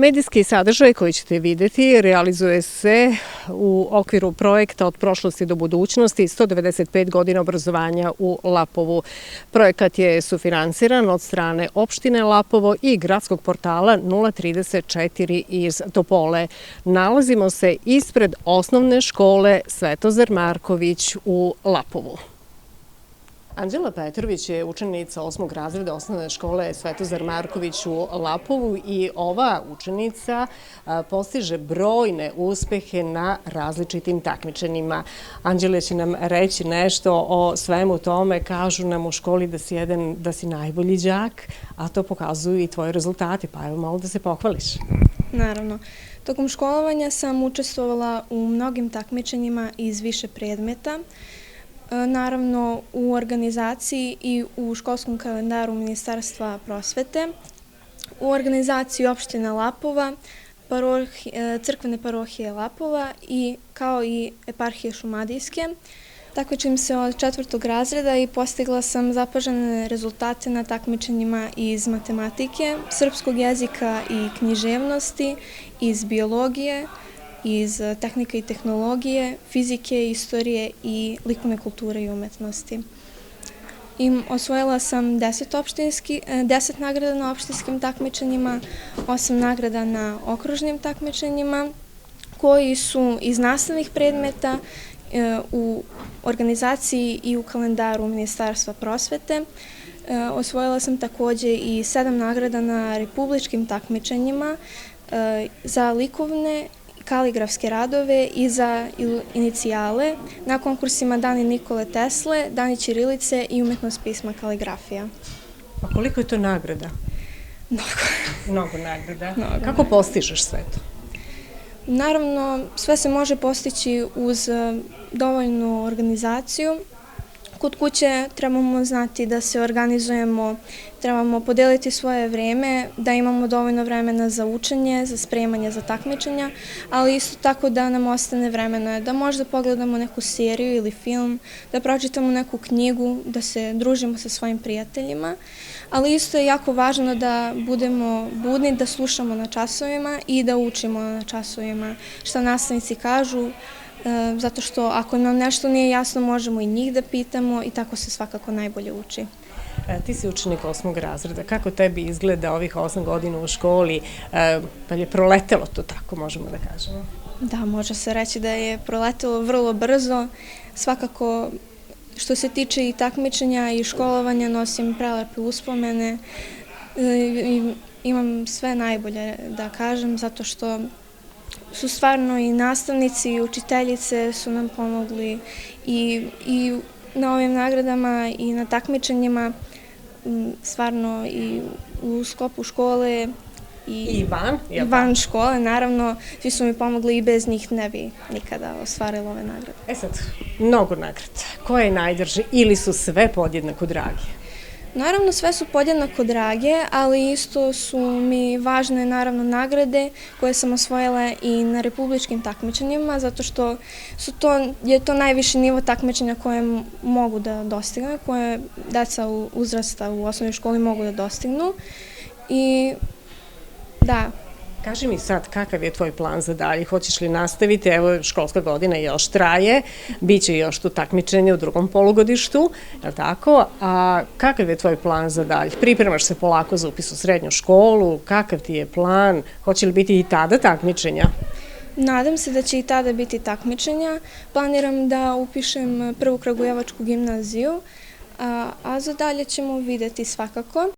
Medijski sadržaj koji ćete vidjeti realizuje se u okviru projekta Od prošlosti do budućnosti 195 godina obrazovanja u Lapovu. Projekat je sufinansiran od strane opštine Lapovo i gradskog portala 034 iz Topole. Nalazimo se ispred osnovne škole Svetozar Marković u Lapovu. Anđela Petrović je učenica 8. razreda osnovne škole Svetozar Marković u Lapovu i ova učenica postiže brojne uspehe na različitim takmičenjima. Anđela će nam reći nešto o svemu tome. Kažu nam u školi da si najbolji đak, a to pokazuju i tvoji rezultati, pa evo malo da se pohvališ. Naravno. Tokom školovanja sam učestvovala u mnogim takmičenjima iz više predmeta. Naravno, u organizaciji i u školskom kalendaru Ministarstva prosvete, u organizaciji opštine Lapova, crkvene parohije Lapova i kao i eparhije Šumadijske. Takmičim se od 4. razreda i postigla sam zapažene rezultate na takmičenjima iz matematike, srpskog jezika i književnosti, iz biologije, iz tehnike i tehnologije, fizike, istorije i likovne kulture i umetnosti. Osvojila sam 10 nagrada na opštinskim takmičenjima, 8 nagrada na okružnim takmičenjima, koji su iz nastavnih predmeta u organizaciji i u kalendaru Ministarstva prosvete. Osvojila sam takođe i 7 nagrada na republičkim takmičenjima za likovne kaligrafske radove i za inicijale na konkursima Dani Nikole Tesle, Dani ćirilice i umetnost pisma kaligrafija. Pa koliko je to nagrada? Mnogo. Mnogo nagrada. Kako postižeš sve to? Naravno, sve se može postići uz dovoljnu organizaciju. Kod kuće trebamo znati da se organizujemo, trebamo podeliti svoje vreme, da imamo dovoljno vremena za učenje, za spremanje, za takmičenja, ali isto tako da nam ostane vremena da možda pogledamo neku seriju ili film, da pročitamo neku knjigu, da se družimo sa svojim prijateljima, ali isto je jako važno da budemo budni, da slušamo na časovima i da učimo na časovima šta nastavnici kažu, zato što ako nam nešto nije jasno možemo i njih da pitamo i tako se svakako najbolje uči. Ti si učenik 8. razreda. Kako tebi izgleda ovih 8 godina u školi? Pa je proletelo to tako, možemo da kažemo? Da, može se reći da je proletelo vrlo brzo. Svakako, što se tiče i takmičenja i školovanja, nosim prelepe uspomene. Imam sve najbolje da kažem, zato što su stvarno i nastavnici i učiteljice su nam pomogli i na ovim nagradama i na takmičenjima, stvarno i u sklopu škole i van škole, naravno, svi su mi pomogli i bez njih ne bi nikada ostvarila ove nagrade. Sad, mnogo nagrada. Koje je najdrže ili su sve podjednako drage? Naravno, sve su podjednako drage, ali isto su mi važne, naravno, nagrade koje sam osvojila i na republičkim takmičenjima, zato što je to najviši nivo takmičenja koje mogu da dostigne, koje deca uzrasta u osnovnoj školi mogu da dostignu. I da. Kaži mi sad, kakav je tvoj plan za dalje? Hoćeš li nastaviti? Evo, školska godina još traje, bit će još tu takmičenje u drugom polugodištu, je li tako? A kakav je tvoj plan za dalje? Pripremaš se polako za upis u srednju školu, kakav ti je plan? Hoće li biti i tada takmičenja? Nadam se da će i tada biti takmičenja. Planiram da upišem Prvu kragujevačku gimnaziju, a za dalje ćemo videti svakako.